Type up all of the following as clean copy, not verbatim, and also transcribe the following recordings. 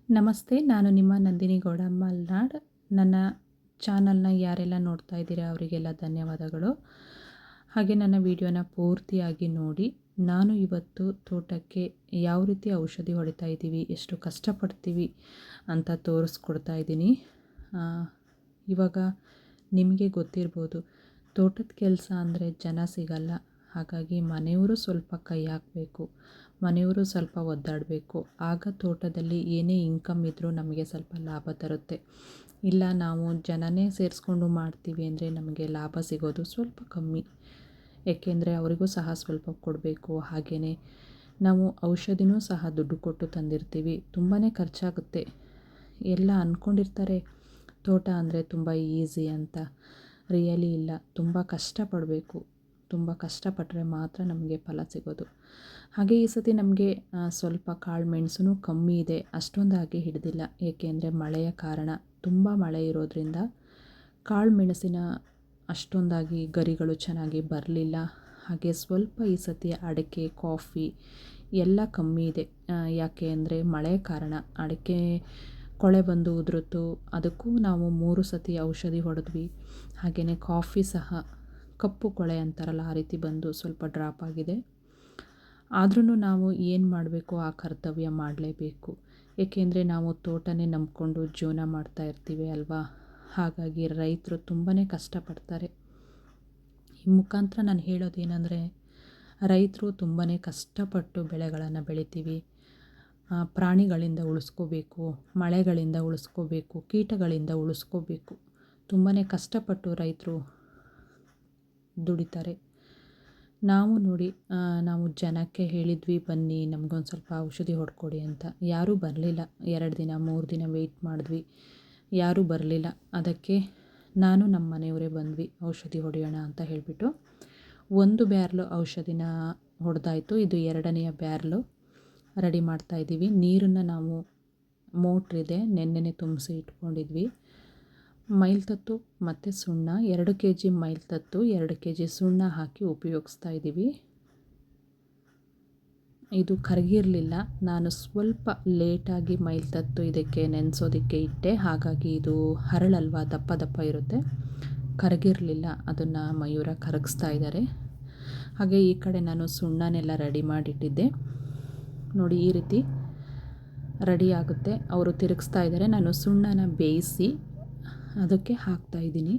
ನಮಸ್ತೆ, ನಾನು ನಿಮ್ಮ ನಂದಿನಿ ಗೌಡ ಮಲ್ನಾಡ್. ನನ್ನ ಚಾನಲ್ನ ಯಾರೆಲ್ಲ ನೋಡ್ತಾ ಇದ್ದೀರಾ ಅವರಿಗೆಲ್ಲ ಧನ್ಯವಾದಗಳು. ಹಾಗೆ ನನ್ನ ವಿಡಿಯೋನ ಪೂರ್ತಿಯಾಗಿ ನೋಡಿ. ನಾನು ಇವತ್ತು ತೋಟಕ್ಕೆ ಯಾವ ರೀತಿ ಔಷಧಿ ಹೊಡಿತಾ ಇದ್ದೀವಿ, ಎಷ್ಟು ಕಷ್ಟಪಡ್ತೀವಿ ಅಂತ ತೋರಿಸ್ಕೊಡ್ತಾ ಇದ್ದೀನಿ. ಇವಾಗ ನಿಮಗೆ ಗೊತ್ತಿರ್ಬೋದು, ತೋಟದ ಕೆಲಸ ಅಂದರೆ ಜನ ಸಿಗಲ್ಲ. ಹಾಗಾಗಿ ಮನೆಯವರು ಸ್ವಲ್ಪ ಕೈ ಹಾಕಬೇಕು, ಮನೆಯವರು ಸ್ವಲ್ಪ ಒದ್ದಾಡಬೇಕು. ಆಗ ತೋಟದಲ್ಲಿ ಏನೇ ಇನ್ಕಮ್ ಇದ್ದರೂ ನಮಗೆ ಸ್ವಲ್ಪ ಲಾಭ ತರುತ್ತೆ. ಇಲ್ಲ ನಾವು ಜನನೇ ಸೇರಿಸ್ಕೊಂಡು ಮಾಡ್ತೀವಿ ಅಂದರೆ ನಮಗೆ ಲಾಭ ಸಿಗೋದು ಸ್ವಲ್ಪ ಕಮ್ಮಿ. ಏಕೆಂದರೆ ಅವರಿಗೂ ಸಹ ಸ್ವಲ್ಪ ಕೊಡಬೇಕು. ಹಾಗೆಯೇ ನಾವು ಔಷಧಿನೂ ಸಹ ದುಡ್ಡು ಕೊಟ್ಟು ತಂದಿರ್ತೀವಿ, ತುಂಬಾ ಖರ್ಚಾಗುತ್ತೆ. ಎಲ್ಲ ಅಂದ್ಕೊಂಡಿರ್ತಾರೆ ತೋಟ ಅಂದರೆ ತುಂಬ ಈಸಿ ಅಂತ. ರಿಯಲಿ ಇಲ್ಲ, ತುಂಬ ಕಷ್ಟಪಡಬೇಕು. ತುಂಬ ಕಷ್ಟಪಟ್ಟರೆ ಮಾತ್ರ ನಮಗೆ ಫಲ ಸಿಗೋದು. ಹಾಗೆ ಈ ಸತಿ ನಮಗೆ ಸ್ವಲ್ಪ ಕಾಳು ಮೆಣಸು ಕಮ್ಮಿ ಇದೆ, ಅಷ್ಟೊಂದಾಗಿ ಹಿಡಿದಿಲ್ಲ. ಏಕೆಂದರೆ ಮಳೆಯ ಕಾರಣ, ತುಂಬ ಮಳೆ ಇರೋದರಿಂದ ಕಾಳು ಮೆಣಸಿನ ಅಷ್ಟೊಂದಾಗಿ ಗರಿಗಳು ಚೆನ್ನಾಗಿ ಬರಲಿಲ್ಲ. ಹಾಗೆ ಸ್ವಲ್ಪ ಈ ಸತಿ ಅಡಿಕೆ, ಕಾಫಿ ಎಲ್ಲ ಕಮ್ಮಿ ಇದೆ. ಯಾಕೆ ಅಂದರೆ ಮಳೆ ಕಾರಣ. ಅಡಿಕೆ ಕೊಳೆ ಬಂದು ಉದುರಿತು, ಅದಕ್ಕೂ ನಾವು 3 ಸತಿ ಔಷಧಿ ಹೊಡೆದ್ವಿ. ಹಾಗೆಯೇ ಕಾಫಿ ಸಹ ಕಪ್ಪು ಕೊಳೆ ಅಂತಾರಲ್ಲ, ಆ ರೀತಿ ಬಂದು ಸ್ವಲ್ಪ ಡ್ರಾಪ್ ಆಗಿದೆ. ಆದ್ರೂ ನಾವು ಏನು ಮಾಡಬೇಕು, ಆ ಕರ್ತವ್ಯ ಮಾಡಲೇಬೇಕು. ಏಕೆಂದರೆ ನಾವು ತೋಟನೇ ನಂಬಿಕೊಂಡು ಜೀವನ ಮಾಡ್ತಾ ಇರ್ತೀವಿ ಅಲ್ವಾ. ಹಾಗಾಗಿ ರೈತರು ತುಂಬಾ ಕಷ್ಟಪಡ್ತಾರೆ. ಈ ಮುಖಾಂತರ ನಾನು ಹೇಳೋದೇನೆಂದರೆ, ರೈತರು ತುಂಬಾ ಕಷ್ಟಪಟ್ಟು ಬೆಳೆಗಳನ್ನು ಬೆಳಿತೀವಿ. ಪ್ರಾಣಿಗಳಿಂದ ಉಳಿಸ್ಕೋಬೇಕು, ಮಳೆಗಳಿಂದ ಉಳಿಸ್ಕೋಬೇಕು, ಕೀಟಗಳಿಂದ ಉಳಿಸ್ಕೋಬೇಕು. ತುಂಬಾ ಕಷ್ಟಪಟ್ಟು ರೈತರು ದುಡಿತಾರೆ. ನಾವು ನೋಡಿ, ನಾವು ಜನಕ್ಕೆ ಹೇಳಿದ್ವಿ ಬನ್ನಿ ನಮಗೊಂದು ಸ್ವಲ್ಪ ಔಷಧಿ ಹೊಡ್ಕೊಡಿ ಅಂತ. ಯಾರೂ ಬರಲಿಲ್ಲ. 2 ದಿನ 3 ದಿನ ವೆಯ್ಟ್ ಮಾಡಿದ್ವಿ, ಯಾರೂ ಬರಲಿಲ್ಲ. ಅದಕ್ಕೆ ನಾನು ನಮ್ಮ ಮನೆಯವರೇ ಬಂದ್ವಿ, ಔಷಧಿ ಹೊಡೆಯೋಣ ಅಂತ ಹೇಳಿಬಿಟ್ಟು. 1 ಬ್ಯಾರ್ಲು ಔಷಧಿನ ಹೊಡೆದಾಯಿತು. ಇದು 2ನೆಯ ಬ್ಯಾರ್ಲು ರೆಡಿ ಮಾಡ್ತಾಯಿದ್ದೀವಿ. ನೀರನ್ನು ನಾವು ಮೋಟ್ರಿದೆ ನೆನ್ನೆನೇ ತುಂಬಿಸಿ ಇಟ್ಕೊಂಡಿದ್ವಿ. ಮೈಲ್ತತ್ತು ಮತ್ತು ಸುಣ್ಣ, 2 kg ಮೈಲ್ತತ್ತು, 2 kg ಸುಣ್ಣ ಹಾಕಿ ಉಪಯೋಗಿಸ್ತಾ ಇದ್ದೀವಿ. ಇದು ಕರಗಿರಲಿಲ್ಲ. ನಾನು ಸ್ವಲ್ಪ ಲೇಟಾಗಿ ಮೈಲ್ತತ್ತು ಇದಕ್ಕೆ ನೆನೆಸೋದಕ್ಕೆ ಇಟ್ಟೆ. ಹಾಗಾಗಿ ಇದು ಹರಳಲ್ವ, ದಪ್ಪ ದಪ್ಪ ಇರುತ್ತೆ, ಕರಗಿರಲಿಲ್ಲ. ಅದನ್ನು ಮಯೂರ ಕರಗಿಸ್ತಾ ಇದ್ದಾರೆ. ಹಾಗೆ ಈ ಕಡೆ ನಾನು ಸುಣ್ಣನೆಲ್ಲ ರೆಡಿ ಮಾಡಿಟ್ಟಿದ್ದೆ. ನೋಡಿ, ಈ ರೀತಿ ರೆಡಿ ಆಗುತ್ತೆ. ಅವರು ತಿರುಗಿಸ್ತಾ ಇದ್ದಾರೆ. ನಾನು ಸುಣ್ಣನ ಬೇಯಿಸಿ ಅದಕ್ಕೆ ಹಾಕ್ತಾಯಿದ್ದೀನಿ.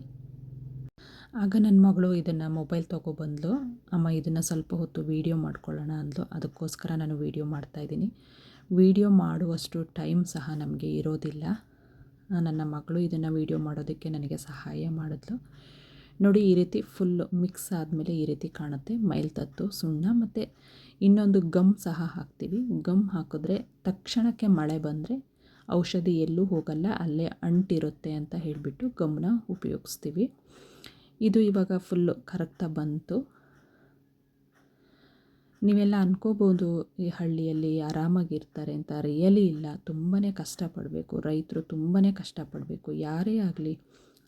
ಆಗ ನನ್ನ ಮಗಳು ಇದನ್ನು ಮೊಬೈಲ್ ತೊಗೊಬಂದ್ಲು. ಅಮ್ಮ ಇದನ್ನು ಸ್ವಲ್ಪ ಹೊತ್ತು ವೀಡಿಯೋ ಮಾಡ್ಕೊಳ್ಳೋಣ ಅಂದ್ಲು. ಅದಕ್ಕೋಸ್ಕರ ನಾನು ವೀಡಿಯೋ ಮಾಡ್ತಾಯಿದ್ದೀನಿ. ವೀಡಿಯೋ ಮಾಡುವಷ್ಟು ಟೈಮ್ ಸಹ ನಮಗೆ ಇರೋದಿಲ್ಲ. ನನ್ನ ಮಗಳು ಇದನ್ನು ವೀಡಿಯೋ ಮಾಡೋದಕ್ಕೆ ನನಗೆ ಸಹಾಯ ಮಾಡಿದ್ಲು. ನೋಡಿ, ಈ ರೀತಿ ಫುಲ್ಲು ಮಿಕ್ಸ್ ಆದಮೇಲೆ ಈ ರೀತಿ ಕಾಣುತ್ತೆ. ಮೈಲ್ತತ್ತು, ಸುಣ್ಣ ಮತ್ತು ಇನ್ನೊಂದು ಗಮ್ ಸಹ ಹಾಕ್ತೀವಿ. ಗಮ್ ಹಾಕಿದ್ರೆ ತಕ್ಷಣಕ್ಕೆ ಮಳೆ ಬಂದರೆ ಔಷಧಿ ಎಲ್ಲೂ ಹೋಗಲ್ಲ, ಅಲ್ಲೇ ಅಂಟಿರುತ್ತೆ ಅಂತ ಹೇಳಿಬಿಟ್ಟು ಗಮ್ನ ಉಪಯೋಗಿಸ್ತೀವಿ. ಇದು ಇವಾಗ ಫುಲ್ಲು ಕರಗ್ತಾ ಬಂತು. ನೀವೆಲ್ಲ ಅನ್ಕೋಬೋದು ಈ ಹಳ್ಳಿಯಲ್ಲಿ ಆರಾಮಾಗಿರ್ತಾರೆ ಅಂತ. ರಿಯಲಿ ಇಲ್ಲ, ತುಂಬಾ ಕಷ್ಟಪಡಬೇಕು. ರೈತರು ತುಂಬಾ ಕಷ್ಟಪಡಬೇಕು. ಯಾರೇ ಆಗಲಿ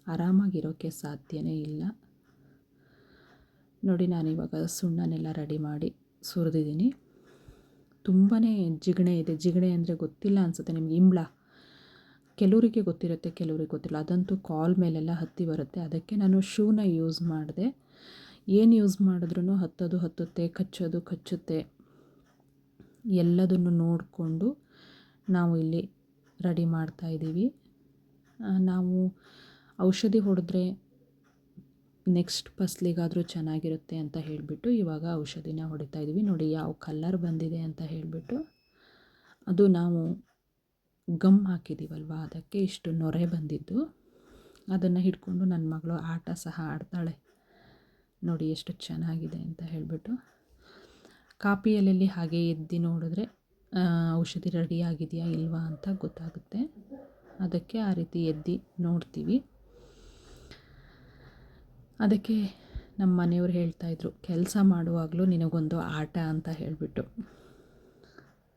ಆರಾಮಾಗಿರೋಕ್ಕೆ ಸಾಧ್ಯವೇ ಇಲ್ಲ. ನೋಡಿ, ನಾನಿವಾಗ ಸುಣ್ಣನೆಲ್ಲ ರೆಡಿ ಮಾಡಿ ಸುರಿದಿದ್ದೀನಿ. ತುಂಬಾ ಜಿಗಣೆ ಇದೆ. ಜಿಗಣೆ ಅಂದರೆ ಗೊತ್ತಿಲ್ಲ ಅನಿಸುತ್ತೆ ನಿಮಗೆ, ಇಂಬ್ಳ. ಕೆಲವರಿಗೆ ಗೊತ್ತಿರುತ್ತೆ, ಕೆಲವ್ರಿಗೆ ಗೊತ್ತಿಲ್ಲ. ಅದಂತೂ ಕಾಲ್ ಮೇಲೆಲ್ಲ ಹತ್ತಿ ಬರುತ್ತೆ. ಅದಕ್ಕೆ ನಾನು ಶೂನ ಯೂಸ್ ಮಾಡಿದೆ. ಏನು ಯೂಸ್ ಮಾಡಿದ್ರೂ ಹತ್ತುತ್ತೆ, ಕಚ್ಚುತ್ತೆ. ಎಲ್ಲದನ್ನು ನೋಡಿಕೊಂಡು ನಾವು ಇಲ್ಲಿ ರೆಡಿ ಮಾಡ್ತಾಯಿದ್ದೀವಿ. ನಾವು ಔಷಧಿ ಹೊಡೆದ್ರೆ ನೆಕ್ಸ್ಟ್ ಫಸಲಿಗಾದರೂ ಚೆನ್ನಾಗಿರುತ್ತೆ ಅಂತ ಹೇಳಿಬಿಟ್ಟು ಇವಾಗ ಔಷಧಿನ ಹೊಡಿತಾಯಿದ್ದೀವಿ. ನೋಡಿ ಯಾವ ಕಲರ್ ಬಂದಿದೆ ಅಂತ ಹೇಳಿಬಿಟ್ಟು. ಅದು ನಾವು ಗಮ್ ಹಾಕಿದ್ದೀವಲ್ವ, ಅದಕ್ಕೆ ಇಷ್ಟು ನೊರೆ ಬಂದಿದ್ದು. ಅದನ್ನು ಹಿಡ್ಕೊಂಡು ನನ್ನ ಮಗಳು ಆಟ ಸಹ ಆಡ್ತಾಳೆ. ನೋಡಿ ಎಷ್ಟು ಚೆನ್ನಾಗಿದೆ ಅಂತ ಹೇಳಿಬಿಟ್ಟು. ಕಾಪಿ ಎಲೆಯಲ್ಲಿ ಹಾಗೆ ಎದ್ದು ನೋಡಿದ್ರೆ ಔಷಧಿ ರೆಡಿ ಆಗಿದೆಯಾ ಇಲ್ವಾ ಅಂತ ಗೊತ್ತಾಗುತ್ತೆ. ಅದಕ್ಕೆ ಆ ರೀತಿ ಎದ್ದು ನೋಡ್ತೀವಿ. ಅದಕ್ಕೆ ನಮ್ಮ ಮನೆಯವ್ರು ಹೇಳ್ತಾಯಿದ್ರು, ಕೆಲಸ ಮಾಡುವಾಗಲೂ ನಿನಗೊಂದು ಆಟ ಅಂತ ಹೇಳಿಬಿಟ್ಟು.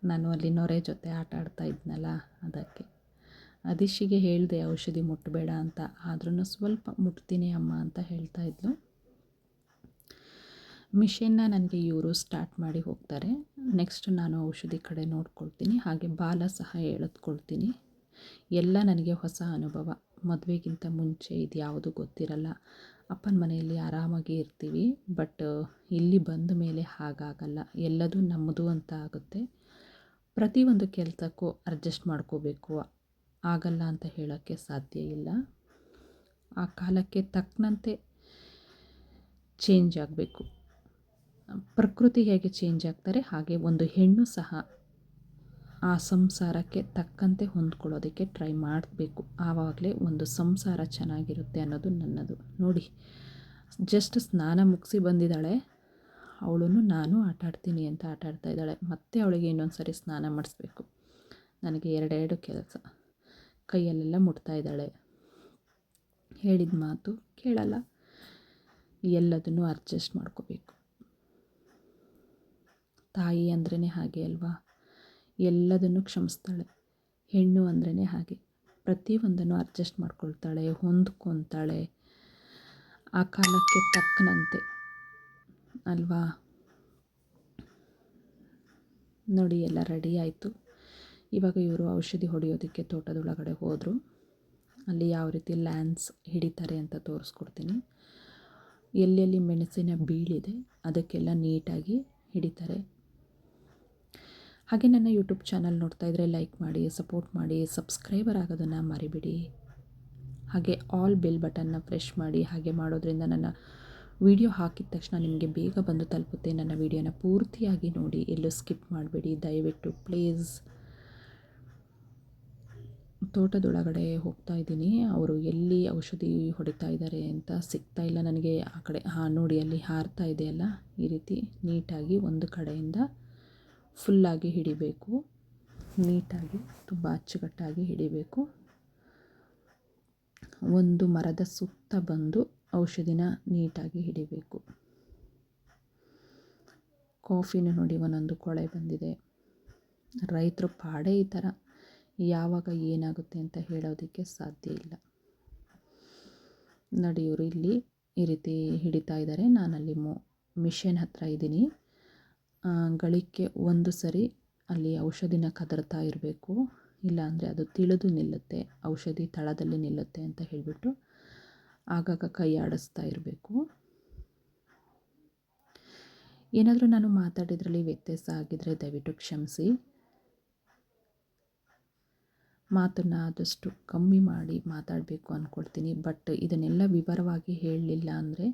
ನಾನು ಅಲ್ಲಿ ನೊರೆ ಜೊತೆ ಆಟ ಆಡ್ತಾ ಇದ್ನಲ್ಲ, ಅದಕ್ಕೆ ಅದಿಶಿಗೆ ಹೇಳಿದೆ ಔಷಧಿ ಮುಟ್ಟಬೇಡ ಅಂತ. ಆದ್ರೂ ಸ್ವಲ್ಪ ಮುಟ್ತೀನಿ ಅಮ್ಮ ಅಂತ ಹೇಳ್ತಾಯಿದ್ಲು. ಮಿಷನ್ನ ನನಗೆ ಇವರು ಸ್ಟಾರ್ಟ್ ಮಾಡಿ ಹೋಗ್ತಾರೆ. ನೆಕ್ಸ್ಟ್ ನಾನು ಔಷಧಿ ಕಡೆ ನೋಡ್ಕೊಳ್ತೀನಿ. ಹಾಗೆ ಬಾಲ ಸಹ ಎಳೆದುಕೊಳ್ತೀನಿ. ಎಲ್ಲ ನನಗೆ ಹೊಸ ಅನುಭವ. ಮದುವೆಗಿಂತ ಮುಂಚೆ ಇದು ಯಾವುದು ಗೊತ್ತಿರಲ್ಲ. ಅಪ್ಪನ ಮನೆಯಲ್ಲಿ ಆರಾಮಾಗಿ ಇರ್ತೀವಿ. ಬಟ್ ಇಲ್ಲಿ ಬಂದ ಮೇಲೆ ಹಾಗಾಗಲ್ಲ. ಎಲ್ಲದೂ ನಮ್ಮದು ಅಂತ ಆಗುತ್ತೆ. ಪ್ರತಿಯೊಂದು ಕೆಲಸಕ್ಕೂ ಅಡ್ಜಸ್ಟ್ ಮಾಡ್ಕೋಬೇಕು. ಆಗಲ್ಲ ಅಂತ ಹೇಳೋಕ್ಕೆ ಸಾಧ್ಯ ಇಲ್ಲ. ಆ ಕಾಲಕ್ಕೆ ತಕ್ಕಂತೆ ಚೇಂಜ್ ಆಗಬೇಕು. ಪ್ರಕೃತಿ ಹೇಗೆ ಚೇಂಜ್ ಆಗ್ತಾರೆ ಹಾಗೆ ಒಂದು ಹೆಣ್ಣು ಸಹ ಆ ಸಂಸಾರಕ್ಕೆ ತಕ್ಕಂತೆ ಹೊಂದ್ಕೊಳ್ಳೋದಕ್ಕೆ ಟ್ರೈ ಮಾಡಬೇಕು. ಆವಾಗಲೇ ಒಂದು ಸಂಸಾರ ಚೆನ್ನಾಗಿರುತ್ತೆ ಅನ್ನೋದು ನನ್ನದು. ನೋಡಿ, ಜಸ್ಟ್ ಸ್ನಾನ ಮುಗಿಸಿ ಬಂದಿದ್ದಾಳೆ. ಅವಳು ನಾನು ಆಟಾಡ್ತೀನಿ ಅಂತ ಆಟಾಡ್ತಾ ಇದ್ದಾಳೆ. ಮತ್ತೆ ಅವಳಿಗೆ ಇನ್ನೊಂದು ಸರಿ ಸ್ನಾನ ಮಾಡಿಸ್ಬೇಕು. ನನಗೆ ಎರಡೆರಡು ಕೆಲಸ. ಕೈಯಲ್ಲೆಲ್ಲ ಮುಟ್ತಾ ಇದ್ದಾಳೆ. ಹೇಳಿದ ಮಾತು ಕೇಳಲ್ಲ. ಎಲ್ಲದನ್ನು ಅಡ್ಜಸ್ಟ್ ಮಾಡ್ಕೋಬೇಕು. ತಾಯಿ ಅಂದ್ರೇ ಹಾಗೆ ಅಲ್ವಾ, ಎಲ್ಲದನ್ನು ಕ್ಷಮಿಸ್ತಾಳೆ. ಹೆಣ್ಣು ಅಂದ್ರೇ ಹಾಗೆ, ಪ್ರತಿಯೊಂದನ್ನು ಅಡ್ಜಸ್ಟ್ ಮಾಡ್ಕೊಳ್ತಾಳೆ, ಹೊಂದ್ಕೊತಾಳೆ ಆ ಕಾಲಕ್ಕೆ ತಕ್ಕನಂತೆ ಅಲ್ವಾ. ನೋಡಿ, ಎಲ್ಲ ರೆಡಿ ಆಯಿತು. ಇವಾಗ ಇವರು ಔಷಧಿ ಹೊಡೆಯೋದಕ್ಕೆ ತೋಟದೊಳಗಡೆ ಹೋದರು. ಅಲ್ಲಿ ಯಾವ ರೀತಿ ಲ್ಯಾನ್ಸ್ ಹಿಡಿತಾರೆ ಅಂತ ತೋರಿಸ್ಕೊಡ್ತೀನಿ. ಎಲ್ಲೆಲ್ಲಿ ಮೆಣಸಿನ ಬೀಳಿದೆ ಅದಕ್ಕೆಲ್ಲ ನೀಟಾಗಿ ಹಿಡಿತಾರೆ. ಹಾಗೆ ನನ್ನ ಯೂಟ್ಯೂಬ್ ಚಾನಲ್ ನೋಡ್ತಾ ಇದ್ದರೆ ಲೈಕ್ ಮಾಡಿ, ಸಪೋರ್ಟ್ ಮಾಡಿ, ಸಬ್ಸ್ಕ್ರೈಬರ್ ಆಗೋದನ್ನು ಮರಿಬೇಡಿ. ಹಾಗೆ ಆಲ್ ಬೆಲ್ ಬಟನ್ನ ಪ್ರೆಸ್ ಮಾಡಿ. ಹಾಗೆ ಮಾಡೋದ್ರಿಂದ ನನ್ನ ವಿಡಿಯೋ ಹಾಕಿದ ತಕ್ಷಣ ನಿಮಗೆ ಬೇಗ ಬಂದು ತಲುಪುತ್ತೆ. ನನ್ನ ವಿಡಿಯೋನ ಪೂರ್ತಿಯಾಗಿ ನೋಡಿ, ಎಲ್ಲೂ ಸ್ಕಿಪ್ ಮಾಡಬೇಡಿ ದಯವಿಟ್ಟು ಪ್ಲೀಸ್. ತೋಟದೊಳಗಡೆ ಹೋಗ್ತಾ ಇದ್ದೀನಿ. ಅವರು ಎಲ್ಲಿ ಔಷಧಿ ಹೊಡಿತಾ ಇದ್ದಾರೆ ಅಂತ ಸಿಗ್ತಾ ಇಲ್ಲ ನನಗೆ. ಆ ಕಡೆ ನೋಡಿ, ಅಲ್ಲಿ ಹಾರ್ತಾ ಇದೆಯಲ್ಲ, ಈ ರೀತಿ ನೀಟಾಗಿ ಒಂದು ಕಡೆಯಿಂದ ಫುಲ್ಲಾಗಿ ಹಿಡಿಬೇಕು. ನೀಟಾಗಿ ತುಂಬ ಅಚ್ಚುಕಟ್ಟಾಗಿ ಹಿಡಿಬೇಕು. ಒಂದು ಮರದ ಸುತ್ತ ಬಂದು ಔಷಧಿನ ನೀಟಾಗಿ ಹಿಡಿಬೇಕು. ಕಾಫಿನ ನೋಡಿ ಒಂದೊಂದು ಕೊಳೆ ಬಂದಿದೆ. ರೈತರು ಪಾಡೇ ಈ ಥರ. ಯಾವಾಗ ಏನಾಗುತ್ತೆ ಅಂತ ಹೇಳೋದಕ್ಕೆ ಸಾಧ್ಯ ಇಲ್ಲ. ನೋಡಿ, ಇವರು ಇಲ್ಲಿ ಈ ರೀತಿ ಹಿಡಿತಾ ಇದ್ದಾರೆ. ನಾನಲ್ಲಿ ಮಿಷನ್ ಹತ್ರ ಇದ್ದೀನಿ. ಗಳಿಕೆ ಒಂದು ಸರಿ ಅಲ್ಲಿ ಔಷಧಿನ ಕದರ್ತಾ ಇರಬೇಕು. ಇಲ್ಲಾಂದರೆ ಅದು ತಿಳಿದು ನಿಲ್ಲುತ್ತೆ, ಔಷಧಿ ತಳದಲ್ಲಿ ನಿಲ್ಲುತ್ತೆ ಅಂತ ಹೇಳಿಬಿಟ್ಟು ಆಗಾಗ ಕೈ ಆಡಿಸ್ತಾ ಇರಬೇಕು. ಏನಾದರೂ ನಾನು ಮಾತಾಡಿದ್ರಲ್ಲಿ ವ್ಯತ್ಯಾಸ ಆಗಿದ್ದರೆ ದಯವಿಟ್ಟು ಕ್ಷಮಿಸಿ. ಮಾತನ್ನು ಆದಷ್ಟು ಕಮ್ಮಿ ಮಾಡಿ ಮಾತಾಡಬೇಕು ಅಂದ್ಕೊಳ್ತೀನಿ. ಬಟ್ ಇದನ್ನೆಲ್ಲ ವಿವರವಾಗಿ ಹೇಳಲಿಲ್ಲ ಅಂದರೆ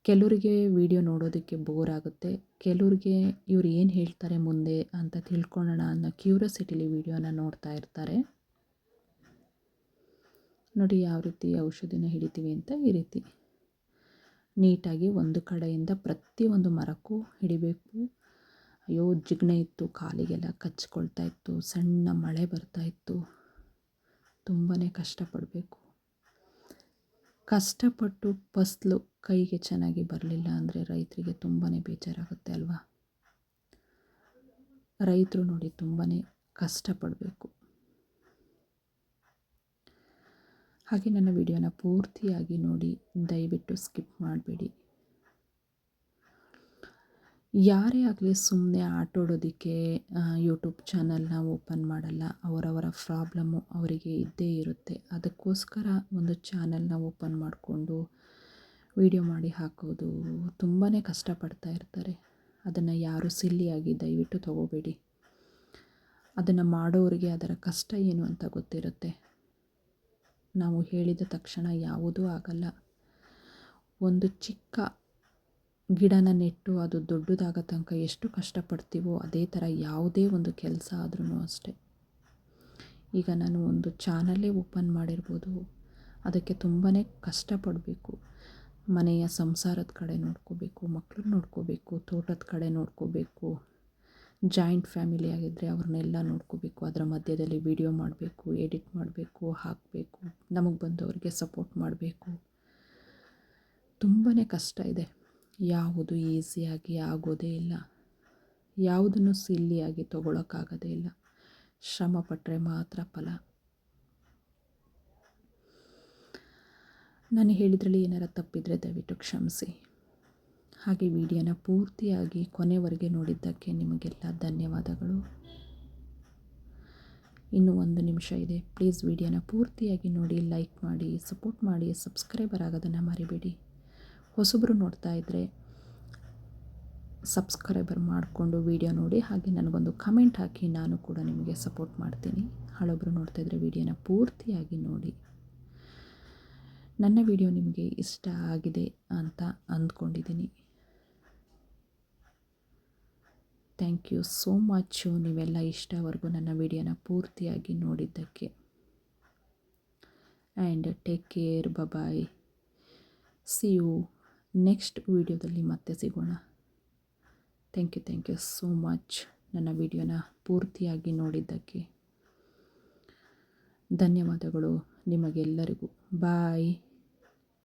ಕೆಲವರಿಗೆ ವಿಡಿಯೋ ನೋಡೋದಕ್ಕೆ ಬೋರ್ ಆಗುತ್ತೆ. ಕೆಲವ್ರಿಗೆ ಇವ್ರು ಏನು ಹೇಳ್ತಾರೆ ಮುಂದೆ ಅಂತ ತಿಳ್ಕೊಳ್ಳೋಣ ಅನ್ನೋ ಕ್ಯೂರಿಯಾಸಿಟಿಲಿ ವಿಡಿಯೋನ ನೋಡ್ತಾ ಇರ್ತಾರೆ. ನೋಡಿ ಯಾವ ರೀತಿ ಔಷಧಿನ ಹಿಡಿತೀವಿ ಅಂತ. ಈ ರೀತಿ ನೀಟಾಗಿ ಒಂದು ಕಡೆಯಿಂದ ಪ್ರತಿಯೊಂದು ಮರಕ್ಕೂ ಹಿಡಿಬೇಕು. ಅಯ್ಯೋ, ಜಿಗ್ಣೆ ಇತ್ತು, ಕಾಲಿಗೆಲ್ಲ ಕಚ್ಕೊಳ್ತಾ ಇತ್ತು, ಸಣ್ಣ ಮಳೆ ಬರ್ತಾ ಇತ್ತು. ತುಂಬಾ ಕಷ್ಟಪಡಬೇಕು. ಕಷ್ಟಪಟ್ಟು ಫಸಲು ಕೈಗೆ ಚೆನ್ನಾಗಿ ಬರಲಿಲ್ಲ ಅಂದರೆ ರೈತರಿಗೆ ತುಂಬಾ ಬೇಜಾರಾಗುತ್ತೆ ಅಲ್ವಾ. ರೈತರು ನೋಡಿ ತುಂಬಾ ಕಷ್ಟಪಡಬೇಕು. ಹಾಗೆ ನನ್ನ ವಿಡಿಯೋನ ಪೂರ್ತಿಯಾಗಿ ನೋಡಿ, ದಯವಿಟ್ಟು ಸ್ಕಿಪ್ ಮಾಡಬೇಡಿ. ಯಾರೇ ಆಗಲಿ ಸುಮ್ಮನೆ ಆಟೋಡೋದಕ್ಕೆ ಯೂಟ್ಯೂಬ್ ಚಾನಲ್ನ ಓಪನ್ ಮಾಡಲ್ಲ. ಅವರವರ ಪ್ರಾಬ್ಲಮ್ಮು ಅವರಿಗೆ ಇದ್ದೇ ಇರುತ್ತೆ. ಅದಕ್ಕೋಸ್ಕರ ಒಂದು ಚಾನಲ್ನ ಓಪನ್ ಮಾಡಿಕೊಂಡು ವಿಡಿಯೋ ಮಾಡಿ ಹಾಕೋದು ತುಂಬಾ ಕಷ್ಟಪಡ್ತಾ ಇರ್ತಾರೆ. ಅದನ್ನು ಯಾರು ಸಿಲ್ಲಿಯಾಗಿ ದಯವಿಟ್ಟು ತಗೋಬೇಡಿ. ಅದನ್ನು ಮಾಡೋರಿಗೆ ಅದರ ಕಷ್ಟ ಏನು ಅಂತ ಗೊತ್ತಿರುತ್ತೆ. ನಾವು ಹೇಳಿದ ತಕ್ಷಣ ಯಾವುದೂ ಆಗಲ್ಲ. ಒಂದು ಚಿಕ್ಕ ಗಿಡನ ನೆಟ್ಟು ಅದು ದೊಡ್ಡದಾಗೋ ತನಕ ಎಷ್ಟು ಕಷ್ಟಪಡ್ತೀವೋ ಅದೇ ಥರ ಯಾವುದೇ ಒಂದು ಕೆಲಸ ಆದ್ರೂ ಅಷ್ಟೆ. ಈಗ ನಾನು ಒಂದು ಚಾನಲ್ಲೇ ಓಪನ್ ಮಾಡಿರ್ಬೋದು, ಅದಕ್ಕೆ ತುಂಬಾ ಕಷ್ಟಪಡಬೇಕು. ಮನೆಯ ಸಂಸಾರದ ಕಡೆ ನೋಡ್ಕೋಬೇಕು, ಮಕ್ಕಳು ನೋಡ್ಕೋಬೇಕು, ತೋಟದ ಕಡೆ ನೋಡ್ಕೋಬೇಕು. ಜಾಯಿಂಟ್ ಫ್ಯಾಮಿಲಿ ಆಗಿದ್ದರೆ ಅವ್ರನ್ನೆಲ್ಲ ನೋಡ್ಕೋಬೇಕು. ಅದರ ಮಧ್ಯದಲ್ಲಿ ವಿಡಿಯೋ ಮಾಡಬೇಕು, ಎಡಿಟ್ ಮಾಡಬೇಕು, ಹಾಕಬೇಕು, ನಮಗೆ ಬಂದವರಿಗೆ ಸಪೋರ್ಟ್ ಮಾಡಬೇಕು. ತುಂಬಾ ಕಷ್ಟ ಇದೆ. ಯಾವುದು ಈಸಿಯಾಗಿ ಆಗೋದೇ ಇಲ್ಲ. ಯಾವುದನ್ನು ಸಿಲ್ಲಿಯಾಗಿ ತೊಗೊಳಕ್ಕಾಗೋದೇ ಇಲ್ಲ. ಶ್ರಮ ಪಟ್ಟರೆ ಮಾತ್ರ ಫಲ. ನಾನು ಹೇಳಿದ್ರಲ್ಲಿ ಏನಾರ ತಪ್ಪಿದರೆ ದಯವಿಟ್ಟು ಕ್ಷಮಿಸಿ. ಹಾಗೆ ವಿಡಿಯೋನ ಪೂರ್ತಿಯಾಗಿ ಕೊನೆವರೆಗೆ ನೋಡಿದ್ದಕ್ಕೆ ನಿಮಗೆಲ್ಲ ಧನ್ಯವಾದಗಳು. ಇನ್ನೂ 1 ನಿಮಿಷ ಇದೆ. ಪ್ಲೀಸ್ ವಿಡಿಯೋನ ಪೂರ್ತಿಯಾಗಿ ನೋಡಿ, ಲೈಕ್ ಮಾಡಿ, ಸಪೋರ್ಟ್ ಮಾಡಿ, ಸಬ್ಸ್ಕ್ರೈಬರ್ ಆಗೋದನ್ನು ಮರಿಬೇಡಿ. ಹೊಸಬರು ನೋಡ್ತಾ ಇದ್ದರೆ ಸಬ್ಸ್ಕ್ರೈಬರ್ ಮಾಡಿಕೊಂಡು ವಿಡಿಯೋ ನೋಡಿ, ಹಾಗೆ ನನಗೊಂದು ಕಮೆಂಟ್ ಹಾಕಿ, ನಾನು ಕೂಡ ನಿಮಗೆ ಸಪೋರ್ಟ್ ಮಾಡ್ತೀನಿ. ಹಳಬರು ನೋಡ್ತಾ ಇದ್ದರೆ ವಿಡಿಯೋನ ಪೂರ್ತಿಯಾಗಿ ನೋಡಿ. ನನ್ನ ವಿಡಿಯೋ ನಿಮಗೆ ಇಷ್ಟ ಆಗಿದೆ ಅಂತ ಅಂದ್ಕೊಂಡಿದ್ದೀನಿ. ಥ್ಯಾಂಕ್ ಯು ಸೋ ಮಚ್ಚು, ನೀವೆಲ್ಲ ಇಷ್ಟವರೆಗೂ ನನ್ನ ವಿಡಿಯೋನ ಪೂರ್ತಿಯಾಗಿ ನೋಡಿದ್ದಕ್ಕೆ. And take care, bye. See you next ವಿಡಿಯೋದಲ್ಲಿ ಮತ್ತೆ ಸಿಗೋಣ. ಥ್ಯಾಂಕ್ ಯು ಸೋ ಮಚ್ ನನ್ನ ವಿಡಿಯೋನ ಪೂರ್ತಿಯಾಗಿ ನೋಡಿದ್ದಕ್ಕೆ. ಧನ್ಯವಾದಗಳು ನಿಮಗೆಲ್ಲರಿಗೂ. ಬಾಯ್.